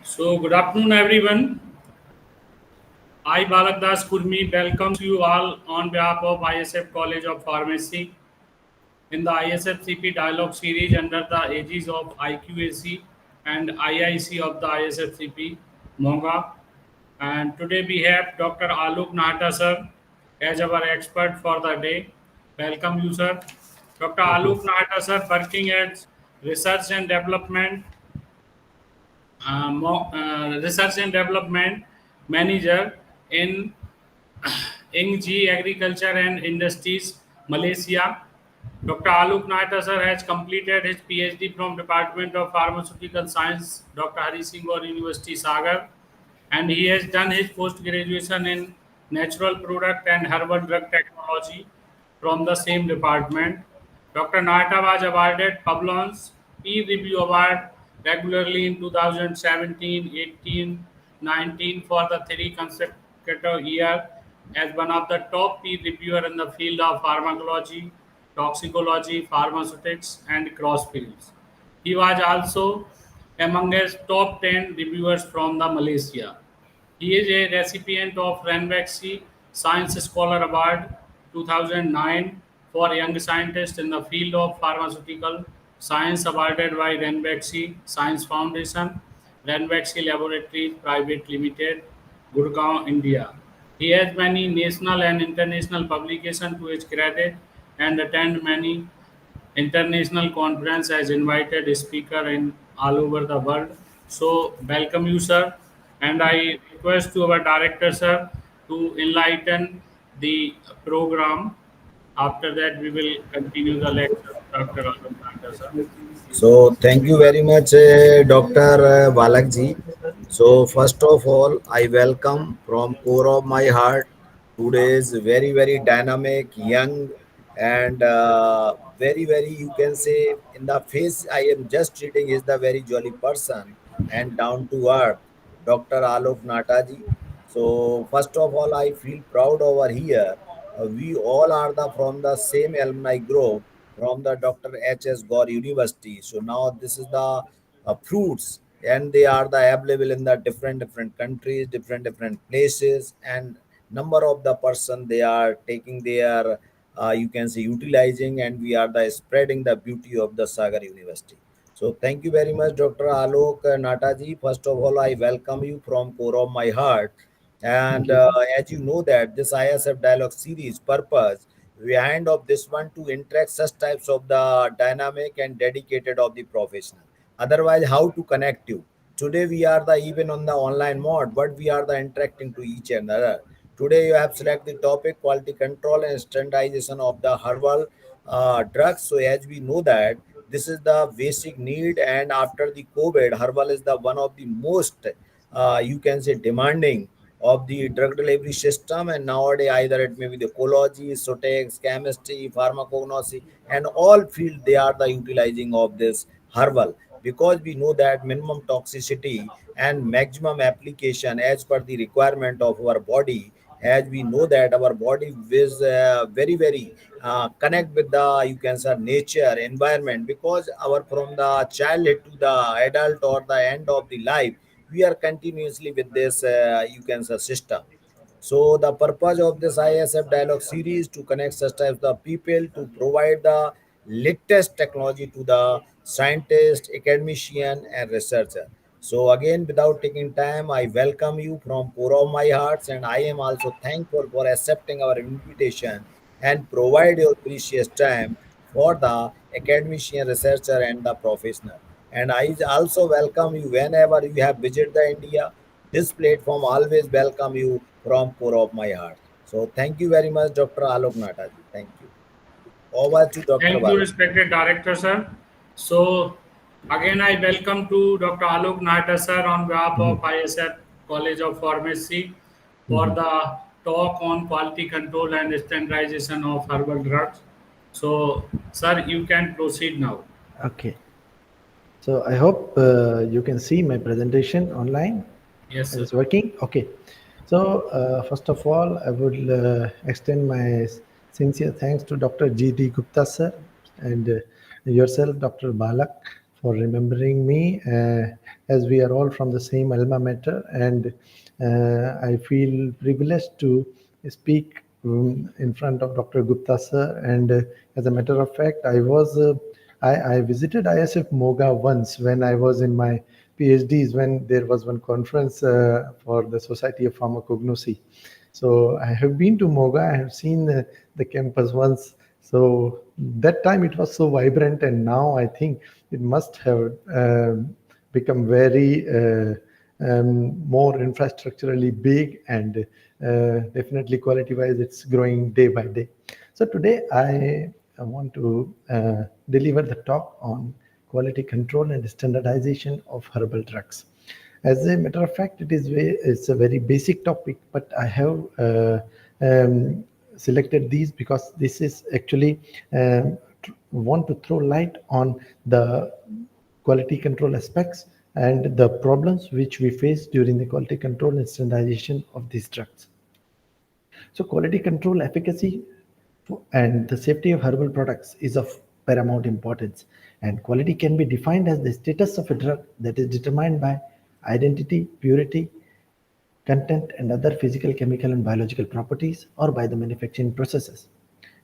So, good afternoon, everyone. I, Balak Das Kurmi, welcomes you all on behalf of ISF College of Pharmacy in the ISF CP Dialogue Series under the aegis of IQAC and IIC of the ISF CP Monga. And today we have Dr. Alok Nahata sir as our expert for the day. Welcome you, sir. Dr. Thank you. Alok Nahata sir, working as Research and Development Research and Development Manager in ING Agriculture and Industries, Malaysia. Dr. Alok Nahata sir has completed his PhD from Department of Pharmaceutical Science, Dr. Hari Singh Gaur University, Sagar, and he has done his post graduation in Natural Product and Herbal Drug Technology from the same department. Dr. Nahata was awarded Publons Peer Review Award regularly in 2017, 18, 19 for the three consecutive years as one of the top peer reviewer in the field of pharmacology, toxicology, pharmaceutics, and cross fields. He was also among his top 10 reviewers from the Malaysia. He is a recipient of Ranbaxy Science Scholar Award 2009 for young scientists in the field of pharmaceutical science awarded by Ranbaxy Science Foundation, Ranbaxy Laboratories Private Limited, Gurgaon, India. He has many national and international publications to his credit and attend many international conference as invited speaker in all over the world. So welcome you, sir, and I request to our director, sir, to enlighten the program. After that, we will continue the lecture, Dr. Alok Nanda, sir. So, thank you very much, Dr. Balakji. So, first of all, I welcome from core of my heart today's very dynamic, young, and very, you can say, in the face I am just reading is the very jolly person and down to earth, Dr. Alok Nataji. So, first of all, I feel proud over here. We all are the from the same alumni group from the Dr. H.S. Gore University. So now this is the fruits, and they are the available in the different countries, different places, and number of the person they are taking their you can say utilizing, and we are the spreading the beauty of the Sagar University. So thank you very much, Dr. Alok Nataji. First of all, I welcome you from core of my heart. Thank And you. as you know that this ISF dialogue series purpose behind of this one to interact such types of the dynamic and dedicated of the professional. Otherwise, how to connect you? Today we are the even on the online mode, but we are the interacting to each another. Today you have select the topic quality control and standardization of the herbal drugs. So as we know that this is the basic need, and after the COVID, herbal is the one of the most you can say demanding of the drug delivery system. And nowadays either it may be the ecology, sotex, chemistry, pharmacognosy, and all field they are the utilizing of this herbal, because we know that minimum toxicity and maximum application as per the requirement of our body. As we know that our body is very connect with the you can say nature environment, because our from the childhood to the adult or the end of the life we are continuously with this you can say system. So the purpose of this ISF dialogue series to connect such types of people to provide the latest technology to the scientist, academician, and researcher. So again, without taking time, I welcome you from core of my hearts, and I am also thankful for accepting our invitation and provide your precious time for the academician, researcher, and the professional. And I also welcome you whenever you have visited the India. This platform always welcome you from core of my heart. So thank you very much, Dr. Alok Nataji. Thank you. Over to Dr. Thank you, Bala. respected director, sir. So, again, I welcome to Dr. Alok Nahata, sir, on behalf Mhm. of ISF College of Pharmacy for Mhm. the talk on quality control and standardization of herbal drugs. So, sir, you can proceed now. Okay. So I hope you can see my presentation online. Yes, It sir. is working. Okay. So first of all, I would extend my sincere thanks to Dr. G.D. Gupta sir and yourself, Dr. Balak, for remembering me as we are all from the same alma mater, and I feel privileged to speak in front of Dr. Gupta sir. And as a matter of fact, I visited ISF Moga once when I was in my PhDs, when there was one conference for the Society of Pharmacognosy. So I have been to Moga. I have seen the campus once. So that time it was so vibrant, and now I think it must have become very more infrastructurally big, and definitely quality-wise, it's growing day by day. So today I want to deliver the talk on quality control and standardization of herbal drugs. As a matter of fact, it's a very basic topic, but I have selected these because this is actually want to throw light on the quality control aspects and the problems which we face during the quality control and standardization of these drugs. So quality control efficacy and the safety of herbal products is of paramount importance, and quality can be defined as the status of a drug that is determined by identity, purity, content, and other physical, chemical, and biological properties, or by the manufacturing processes.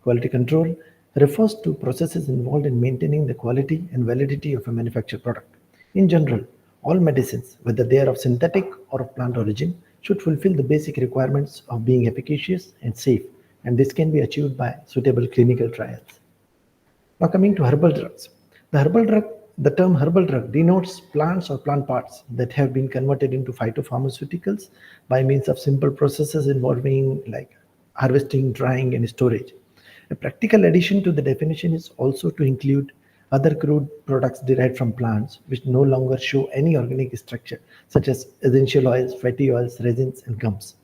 Quality control refers to processes involved in maintaining the quality and validity of a manufactured product. In general, all medicines, whether they are of synthetic or of plant origin, should fulfill the basic requirements of being efficacious and safe, and this can be achieved by suitable clinical trials. Now coming to herbal drugs. The term herbal drug denotes plants or plant parts that have been converted into phytopharmaceuticals by means of simple processes involving like harvesting, drying, and storage. A practical addition to the definition is also to include other crude products derived from plants which no longer show any organic structure, such as essential oils, fatty oils, resins, and gums.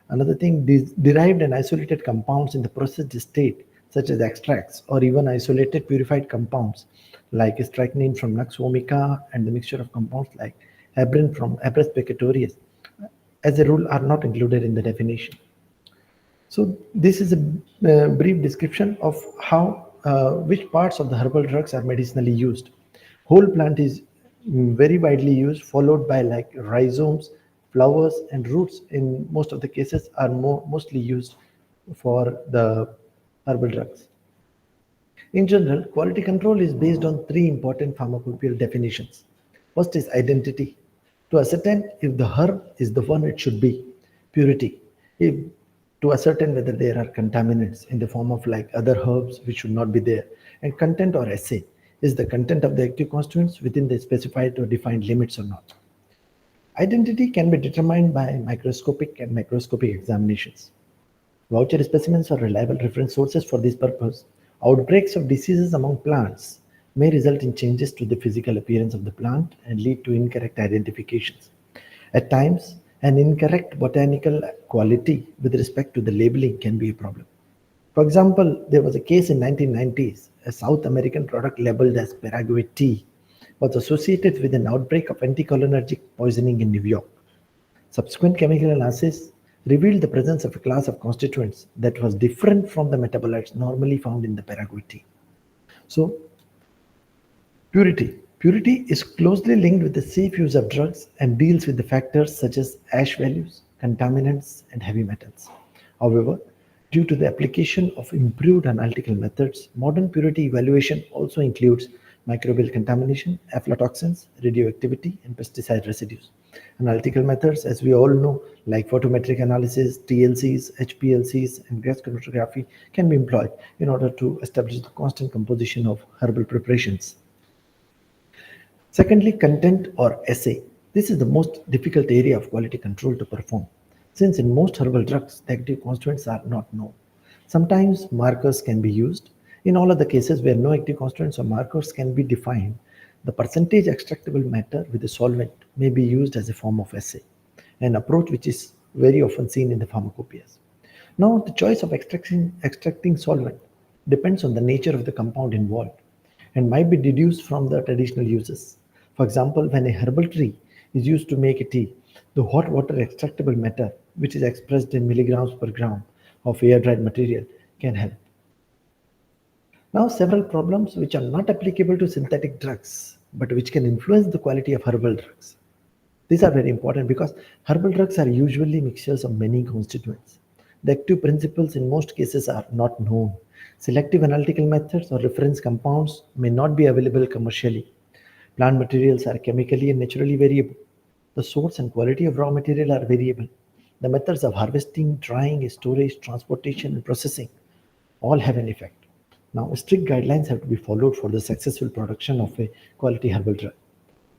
Another thing, these derived and isolated compounds in the processed state, such as extracts or even isolated purified compounds like strychnine from Nux vomica and the mixture of compounds like heparin from Apis pecatorius, as a rule, are not included in the definition. So this is a brief description of how which parts of the herbal drugs are medicinally used. Whole plant is very widely used, followed by like rhizomes, flowers, and roots. In most of the cases, are mostly used for the herbal drugs. In general, quality control is based on three important pharmacopoeial definitions. First is identity, to ascertain if the herb is the one it should be. Purity, if to ascertain whether there are contaminants in the form of like other herbs which should not be there. And content or assay, is the content of the active constituents within the specified or defined limits or not. Identity can be determined by microscopic and macroscopic examinations. Voucher specimens are reliable reference sources for this purpose. Outbreaks of diseases among plants may result in changes to the physical appearance of the plant and lead to incorrect identifications. At times, an incorrect botanical quality with respect to the labeling can be a problem. For example, there was a case in 1990s. A South American product labeled as Paraguay tea was associated with an outbreak of anticholinergic poisoning in New York. Subsequent chemical analysis revealed the presence of a class of constituents that was different from the metabolites normally found in the Paraguay tea. So, purity. Purity is closely linked with the safe use of drugs and deals with the factors such as ash values, contaminants, and heavy metals. However, due to the application of improved analytical methods, modern purity evaluation also includes microbial contamination, aflatoxins, radioactivity, and pesticide residues. Analytical methods, as we all know, like photometric analysis, TLCs, HPLCs, and gas chromatography can be employed in order to establish the constant composition of herbal preparations. Secondly, content or assay. This is the most difficult area of quality control to perform, since in most herbal drugs, the active constituents are not known. Sometimes markers can be used. In all other cases where no active constituents or markers can be defined, the percentage extractable matter with the solvent may be used as a form of assay, an approach which is very often seen in the pharmacopoeias. Now, the choice of extracting solvent depends on the nature of the compound involved and might be deduced from the traditional uses. For example, when a herbal tree is used to make a tea, the hot water extractable matter, which is expressed in milligrams per gram of air-dried material, can help. Now, several problems which are not applicable to synthetic drugs, but which can influence the quality of herbal drugs. These are very important because herbal drugs are usually mixtures of many constituents. The active principles in most cases are not known. Selective analytical methods or reference compounds may not be available commercially. Plant materials are chemically and naturally variable. The source and quality of raw material are variable. The methods of harvesting, drying, storage, transportation, and processing all have an effect. Now, strict guidelines have to be followed for the successful production of a quality herbal drug.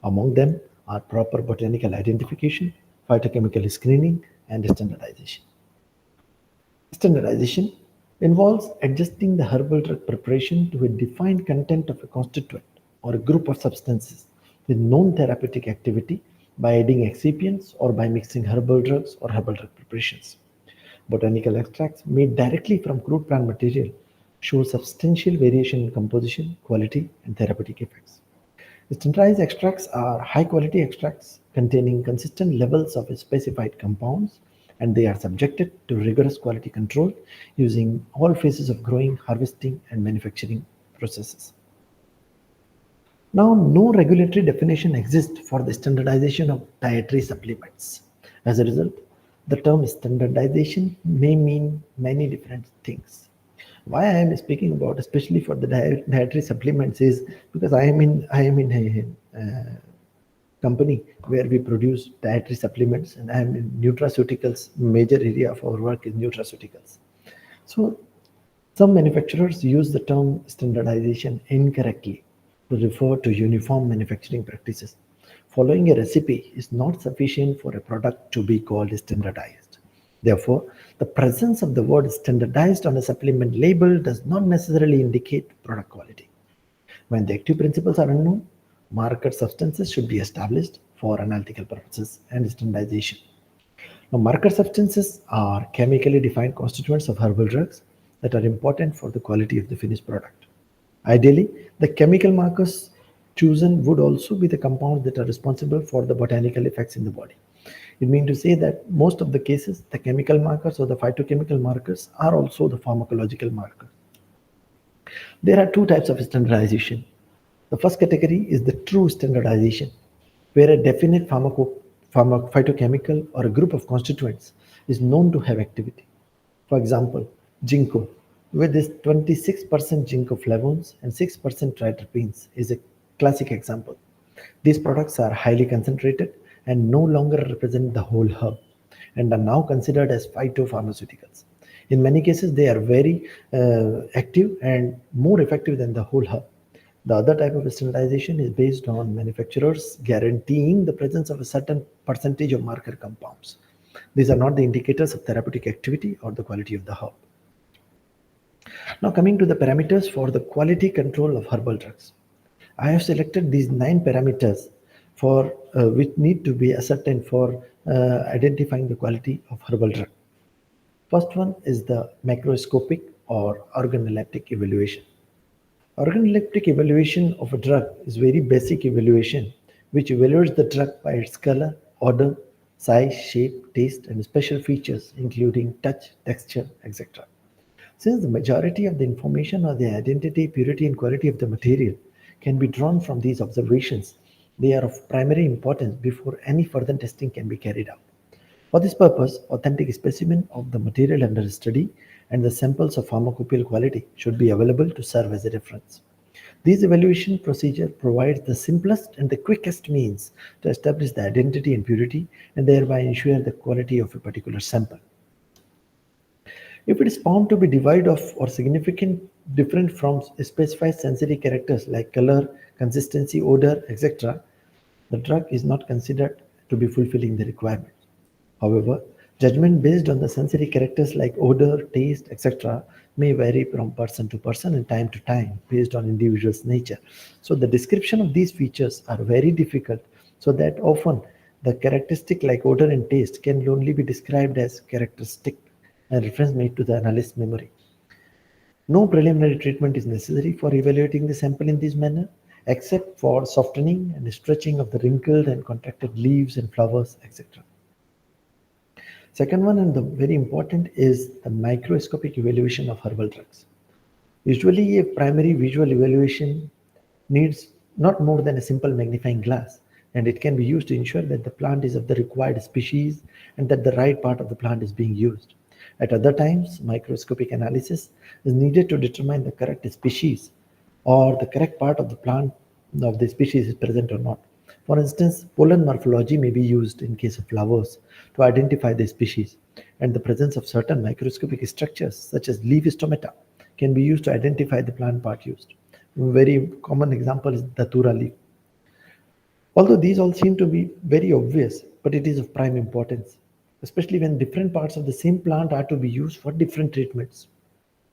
Among them are proper botanical identification, phytochemical screening, and standardization. Standardization involves adjusting the herbal drug preparation to a defined content of a constituent or a group of substances with known therapeutic activity by adding excipients or by mixing herbal drugs or herbal drug preparations. Botanical extracts made directly from crude plant material show substantial variation in composition, quality, and therapeutic effects. Standardized extracts are high quality extracts containing consistent levels of specified compounds, and they are subjected to rigorous quality control using all phases of growing, harvesting, and manufacturing processes. Now, no regulatory definition exists for the standardization of dietary supplements. As a result, the term standardization may mean many different things. Why I am speaking about, especially for the dietary supplements, is because I am in a company where we produce dietary supplements, and I am in nutraceuticals. Major area of our work is nutraceuticals. So some manufacturers use the term standardization incorrectly to refer to uniform manufacturing practices. Following a recipe is not sufficient for a product to be called standardized. Therefore, the presence of the word standardized on a supplement label does not necessarily indicate product quality. When the active principles are unknown, marker substances should be established for analytical purposes and standardization. Now, marker substances are chemically defined constituents of herbal drugs that are important for the quality of the finished product. Ideally, the chemical markers chosen would also be the compounds that are responsible for the botanical effects in the body. It means to say that most of the cases, the chemical markers or the phytochemical markers are also the pharmacological markers. There are two types of standardization. The first category is the true standardization, where a definite phytochemical or a group of constituents is known to have activity. For example, ginkgo, with its 26% ginkgoflavones and 6% triterpenes, is a classic example. These products are highly concentrated and no longer represent the whole herb and are now considered as phytopharmaceuticals. In many cases, they are very active and more effective than the whole herb. The other type of standardization is based on manufacturers guaranteeing the presence of a certain percentage of marker compounds. These are not the indicators of therapeutic activity or the quality of the herb. Now, coming to the parameters for the quality control of herbal drugs. I have selected these 9 parameters for which need to be ascertained for identifying the quality of herbal drug. First one is the macroscopic or organoleptic evaluation. Organoleptic evaluation of a drug is very basic evaluation which evaluates the drug by its color, odor, size, shape, taste, and special features including touch, texture, etc. Since the majority of the information on the identity, purity, and quality of the material can be drawn from these observations, they are of primary importance before any further testing can be carried out. For this purpose, authentic specimen of the material under study and the samples of pharmacopoeial quality should be available to serve as a reference. This evaluation procedure provides the simplest and the quickest means to establish the identity and purity and thereby ensure the quality of a particular sample. If it is found to be devoid of or significant different from specified sensory characters like color, consistency, odor, etc., the drug is not considered to be fulfilling the requirement. However, judgment based on the sensory characters like odor, taste, etc. may vary from person to person and time to time based on individual's nature. So the description of these features are very difficult, so that often the characteristic like odor and taste can only be described as characteristic and reference made to the analyst's memory. No preliminary treatment is necessary for evaluating the sample in this manner, except for softening and stretching of the wrinkled and contracted leaves and flowers, etc. Second one, and the very important, is the microscopic evaluation of herbal drugs. Usually, a primary visual evaluation needs not more than a simple magnifying glass and it can be used to ensure that the plant is of the required species and that the right part of the plant is being used. At other times, microscopic analysis is needed to determine the correct species or the correct part of the plant of the species is present or not. For instance, pollen morphology may be used in case of flowers to identify the species, and the presence of certain microscopic structures such as leaf stomata can be used to identify the plant part used. A very common example is datura leaf. Although these all seem to be very obvious, but it is of prime importance, especially when different parts of the same plant are to be used for different treatments.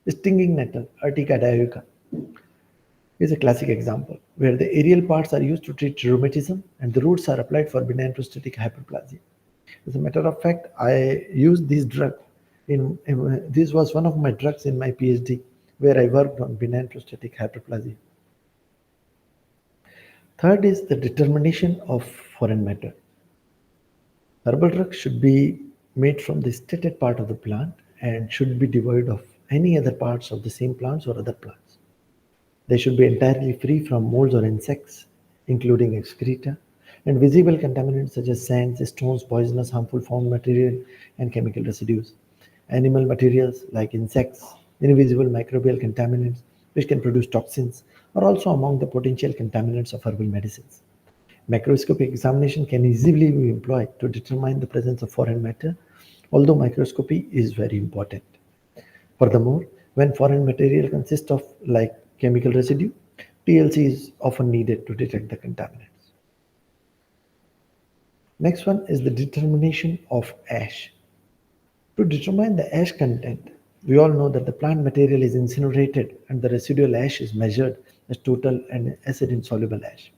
Stinging nettle, Urtica dioica, is a classic example where the aerial parts are used to treat rheumatism and the roots are applied for benign prostatic hyperplasia. As a matter of fact, I used this drug this was one of my drugs in my PhD where I worked on benign prostatic hyperplasia. Third is the determination of foreign matter. Herbal drugs should be made from the stated part of the plant and should be devoid of any other parts of the same plants or other plants. They should be entirely free from molds or insects, including excreta, and visible contaminants such as sands, stones, poisonous, harmful found material, and chemical residues. Animal materials like insects, invisible microbial contaminants, which can produce toxins, are also among the potential contaminants of herbal medicines. Macroscopic examination can easily be employed to determine the presence of foreign matter, although microscopy is very important. Furthermore, when foreign material consists of like chemical residue, TLC is often needed to detect the contaminants. Next one is the determination of ash. To determine the ash content, we all know that the plant material is incinerated and the residual ash is measured as total and acid insoluble ash.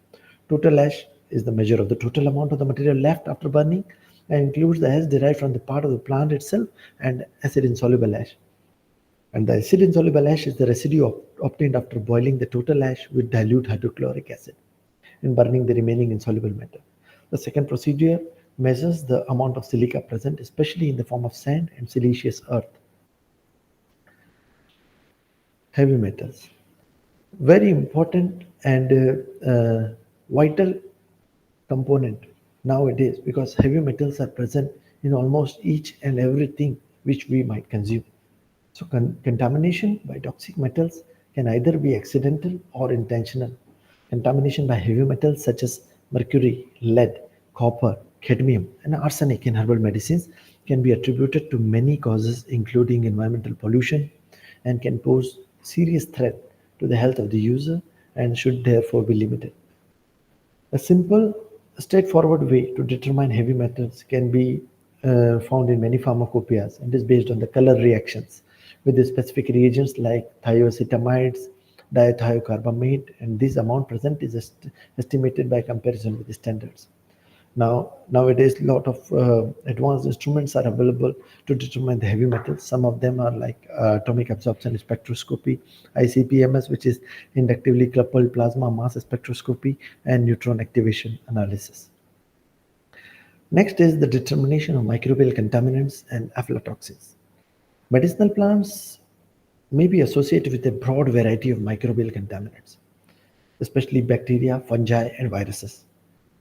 Total ash is the measure of the total amount of the material left after burning and includes the ash derived from the part of the plant itself and acid insoluble ash. And the acid insoluble ash is the residue obtained after boiling the total ash with dilute hydrochloric acid and burning the remaining insoluble matter. The second procedure measures the amount of silica present, especially in the form of sand and siliceous earth. Heavy metals. Very important and vital component nowadays because heavy metals are present in almost each and everything which we might consume. So contamination by toxic metals can either be accidental or intentional. Contamination by heavy metals such as mercury, lead, copper, cadmium, and arsenic in herbal medicines can be attributed to many causes, including environmental pollution, and can pose serious threat to the health of the user and should therefore be limited. A simple, straightforward way to determine heavy metals can be found in many pharmacopoeias and is based on the color reactions with the specific reagents like thioacetamides, dithiocarbamate, and this amount present is estimated by comparison with the standards. Nowadays, a lot of advanced instruments are available to determine the heavy metals. Some of them are like atomic absorption spectroscopy, ICP-MS, which is inductively coupled plasma mass spectroscopy, and neutron activation analysis. Next is the determination of microbial contaminants and aflatoxins. Medicinal plants may be associated with a broad variety of microbial contaminants, especially bacteria, fungi, and viruses.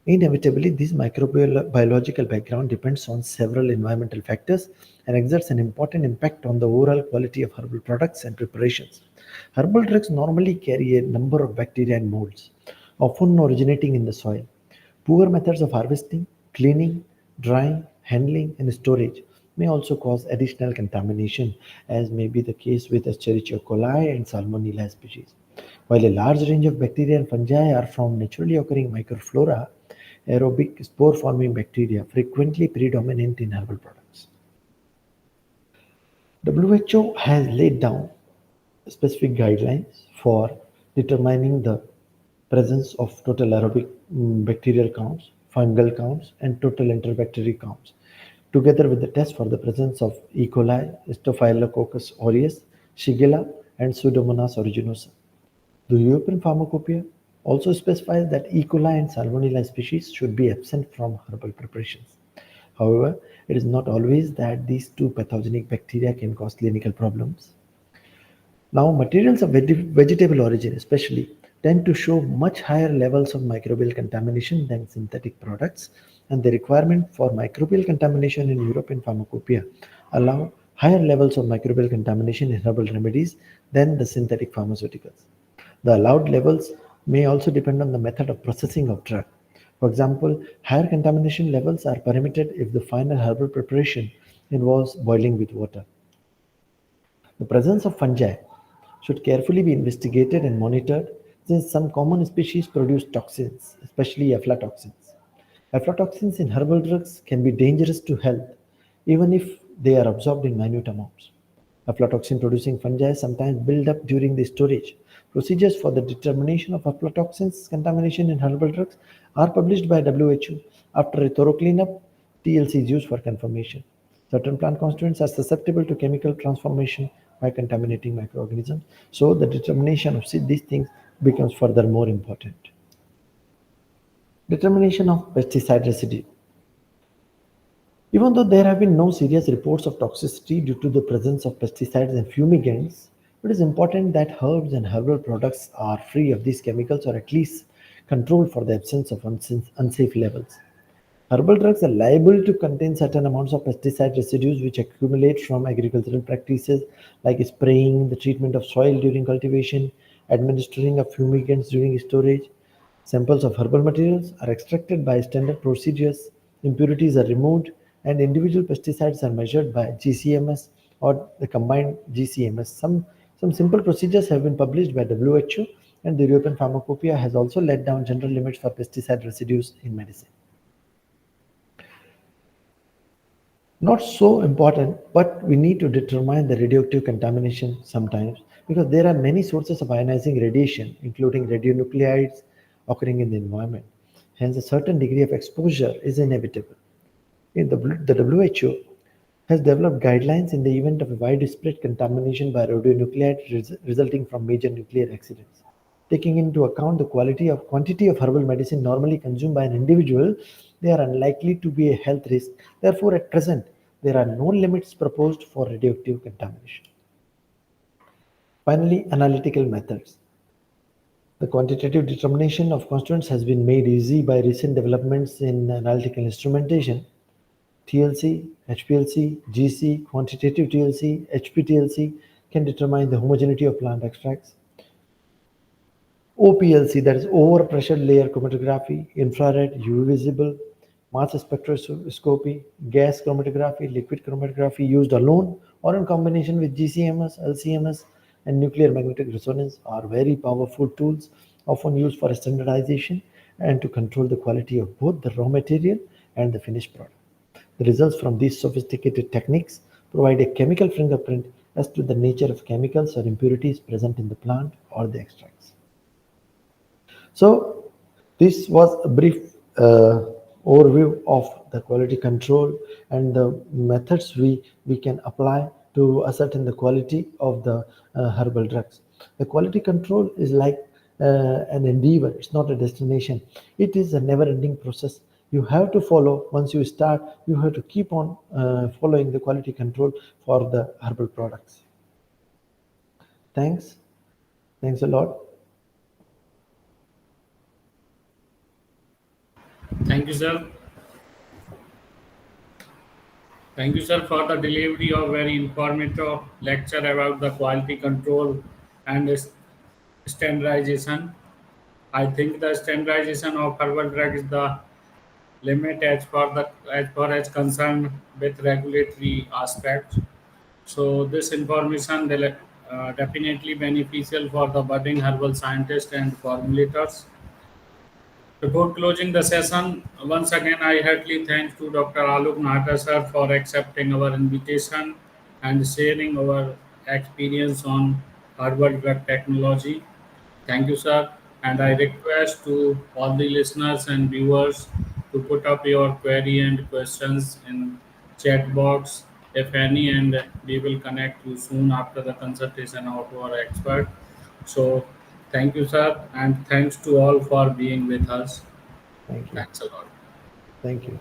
Inevitably, this microbial biological background depends on several environmental factors and exerts an important impact on the overall quality of herbal products and preparations. Herbal drugs normally carry a number of bacteria and molds, often originating in the soil. Poor methods of harvesting, cleaning, drying, handling, and storage may also cause additional contamination, as may be the case with Escherichia coli and Salmonella species. While a large range of bacteria and fungi are from naturally occurring microflora, aerobic spore-forming bacteria frequently predominate in herbal products. WHO has laid down specific guidelines for determining the presence of total aerobic bacterial counts, fungal counts, and total interbacterial counts, together with the test for the presence of E. coli, Staphylococcus aureus, Shigella, and Pseudomonas aeruginosa. The European Pharmacopoeia also specifies that E. coli and Salmonella species should be absent from herbal preparations. However, it is not always that these two pathogenic bacteria can cause clinical problems. Now, materials of vegetable origin, especially tend to show much higher levels of microbial contamination than synthetic products, and the requirement for microbial contamination in European pharmacopoeia allow higher levels of microbial contamination in herbal remedies than the synthetic pharmaceuticals. The allowed levels may also depend on the method of processing of drug. For example, higher contamination levels are permitted if the final herbal preparation involves boiling with water. The presence of fungi should carefully be investigated and monitored since some common species produce toxins, especially aflatoxins. Aflatoxins in herbal drugs can be dangerous to health even if they are absorbed in minute amounts. Aflatoxin producing fungi sometimes build up during the storage. Procedures for the determination of aflatoxins contamination in herbal drugs are published by WHO. After a thorough cleanup, TLC is used for confirmation. Certain plant constituents are susceptible to chemical transformation by contaminating microorganisms, so the determination of these things becomes further more important. Determination of pesticide residue. Even though there have been no serious reports of toxicity due to the presence of pesticides and fumigants, it is important that herbs and herbal products are free of these chemicals or at least controlled for the absence of unsafe levels. Herbal drugs are liable to contain certain amounts of pesticide residues which accumulate from agricultural practices like spraying, the treatment of soil during cultivation, administering of fumigants during storage. Samples of herbal materials are extracted by standard procedures, impurities are removed, and individual pesticides are measured by GCMS or the combined GCMS. Some simple procedures have been published by WHO, and the European Pharmacopoeia has also laid down general limits for pesticide residues in medicine. Not so important, but we need to determine the radioactive contamination sometimes because there are many sources of ionizing radiation, including radionuclides occurring in the environment. Hence, a certain degree of exposure is inevitable. The WHO has developed guidelines in the event of a widespread contamination by radionuclides resulting from major nuclear accidents. Taking into account the quantity of herbal medicine normally consumed by an individual, they are unlikely to be a health risk. Therefore, at present, there are no limits proposed for radioactive contamination. Finally, analytical methods. The quantitative determination of constituents has been made easy by recent developments in analytical instrumentation. TLC, HPLC, GC, quantitative TLC, HPTLC can determine the homogeneity of plant extracts. OPLC, that is overpressure layer chromatography, infrared, UV visible, mass spectroscopy, gas chromatography, liquid chromatography used alone or in combination with GCMS, LCMS, and nuclear magnetic resonance are very powerful tools often used for standardization and to control the quality of both the raw material and the finished product. The results from these sophisticated techniques provide a chemical fingerprint as to the nature of chemicals or impurities present in the plant or the extracts. So this was a brief overview of the quality control and the methods we can apply to ascertain the quality of the herbal drugs. The quality control is like an endeavor, it's not a destination. It is a never-ending process. You have to follow, once you start, you have to keep on following the quality control for the herbal products. Thanks a lot. Thank you, sir. Thank you, sir, for the delivery of very informative lecture about the quality control and standardization. I think the standardization of herbal drug is the limit as far as concerned with regulatory aspects. So this information will definitely beneficial for the budding herbal scientists and formulators. Before closing the session, once again I heartily thank to Dr. Alok Nahata sir for accepting our invitation and sharing our experience on herbal drug technology. Thank you, sir. And I request to all the listeners and viewers to put up your query and questions in chat box, if any, and we will connect you soon after the consultation of our expert. So, thank you, sir, and thanks to all for being with us. Thank you. Thanks a lot. Thank you.